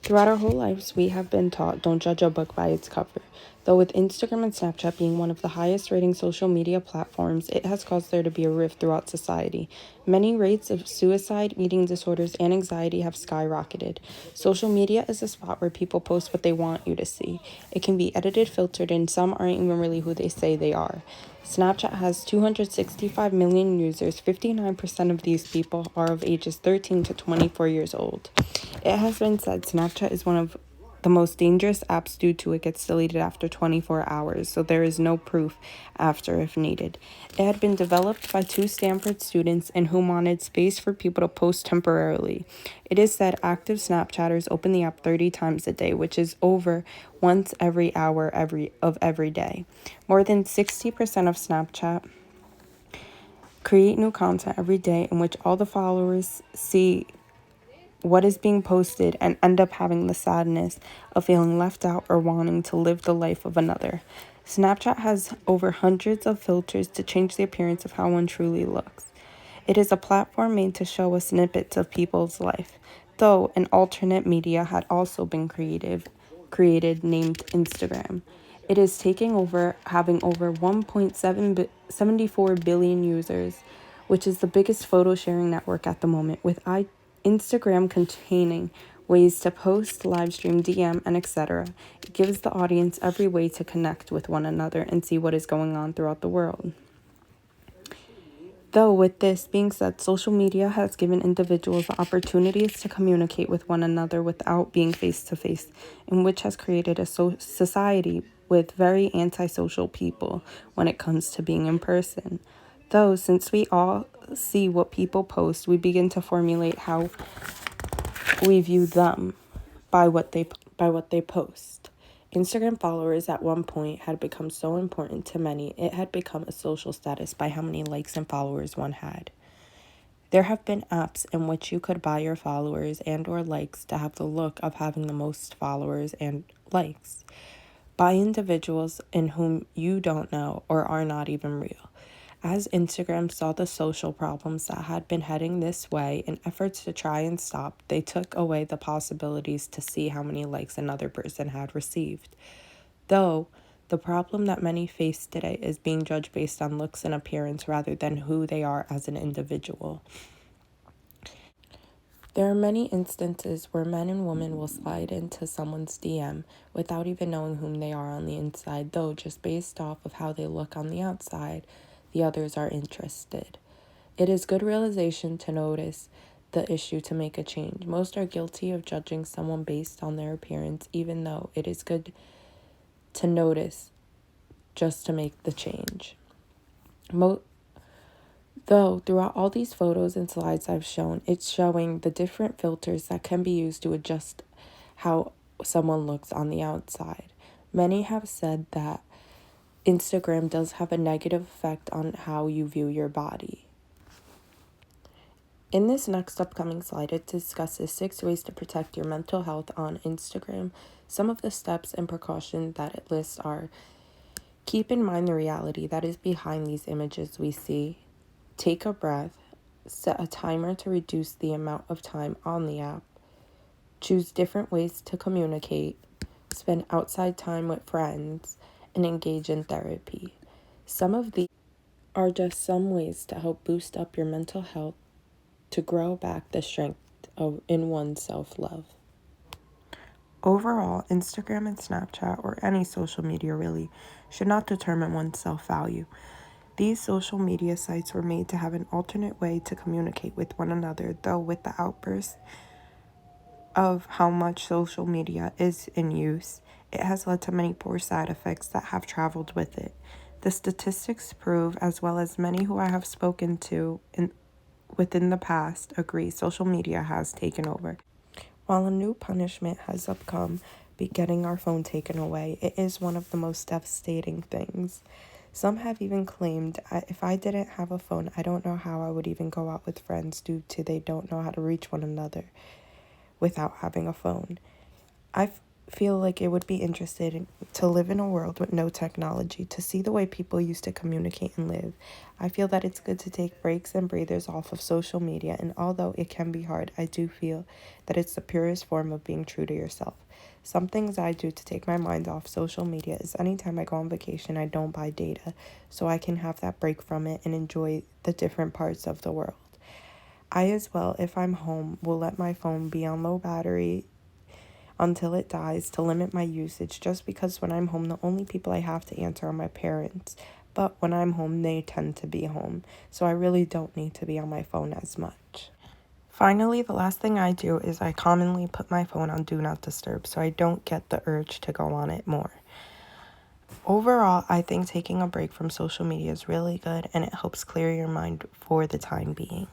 Throughout our whole lives, we have been taught don't judge a book by its cover. Though with Instagram and Snapchat being one of the highest rating social media platforms, it has caused there to be a rift throughout society. Many rates of suicide, eating disorders, and anxiety have skyrocketed. Social media is a spot where people post what they want you to see. It can be edited, filtered, and some aren't even really who they say they are. Snapchat has 265 million users. 59% of these people are of ages 13 to 24 years old. It has been said Snapchat is one of the most dangerous apps due to it gets deleted after 24 hours, so there is no proof after if needed. It had been developed by two Stanford students in whom wanted space for people to post temporarily. It is said active Snapchatters open the app 30 times a day, which is over once every hour every day. More than 60% of Snapchat create new content every day in which all the followers see what is being posted and end up having the sadness of feeling left out or wanting to live the life of another. Snapchat has over hundreds of filters to change the appearance of how one truly looks. It is a platform made to show us snippets of people's life, though an alternate media had also been created named Instagram. It is taking over, having over 1.74 billion users, which is the biggest photo sharing network at the moment, with Instagram containing ways to post, live stream, DM, and etc. It gives the audience every way to connect with one another and see what is going on throughout the world. Though, with this being said, social media has given individuals the opportunities to communicate with one another without being face to face, and which has created a society with very antisocial people when it comes to being in person. Though, since we all see what people post, we begin to formulate how we view them by what they post. Instagram followers at one point had become so important to many, it had become a social status by how many likes and followers one had. There have been apps in which you could buy your followers and or likes to have the look of having the most followers and likes by individuals in whom you don't know or are not even real. As Instagram saw the social problems that had been heading this way in efforts to try and stop, they took away the possibilities to see how many likes another person had received. Though, the problem that many face today is being judged based on looks and appearance rather than who they are as an individual. There are many instances where men and women will slide into someone's DM without even knowing whom they are on the inside, though just based off of how they look on the outside, the others are interested. It is good realization to notice the issue to make a change. Most are guilty of judging someone based on their appearance, even though it is good to notice just to make the change. Though, throughout all these photos and slides I've shown, it's showing the different filters that can be used to adjust how someone looks on the outside. Many have said that Instagram does have a negative effect on how you view your body. In this next upcoming slide, it discusses 6 ways to protect your mental health on Instagram. Some of the steps and precautions that it lists are: keep in mind the reality that is behind these images we see. Take a breath. Set a timer to reduce the amount of time on the app. Choose different ways to communicate. Spend outside time with friends and engage in therapy. Some of these are just some ways to help boost up your mental health to grow back the strength in one's self-love. Overall, Instagram and Snapchat, or any social media really, should not determine one's self-value. These social media sites were made to have an alternate way to communicate with one another, though with the outburst of how much social media is in use, it has led to many poor side effects that have traveled with it. The statistics prove, as well as many who I have spoken to within the past, agree social media has taken over. While a new punishment has upcome, be getting our phone taken away, it is one of the most devastating things. Some have even claimed if I didn't have a phone, I don't know how I would even go out with friends due to they don't know how to reach one another without having a phone. feel like it would be interested to live in a world with no technology, to see the way people used to communicate and live. I feel that it's good to take breaks and breathers off of social media, and although it can be hard, I do feel that it's the purest form of being true to yourself. Some things I do to take my mind off social media is anytime I go on vacation, I don't buy data so I can have that break from it and enjoy the different parts of the world. I, as well, if I'm home, will let my phone be on low battery until it dies to limit my usage, just because when I'm home, the only people I have to answer are my parents. But when I'm home, they tend to be home, so I really don't need to be on my phone as much. Finally, the last thing I do is I commonly put my phone on Do Not Disturb so I don't get the urge to go on it more. Overall, I think taking a break from social media is really good and it helps clear your mind for the time being.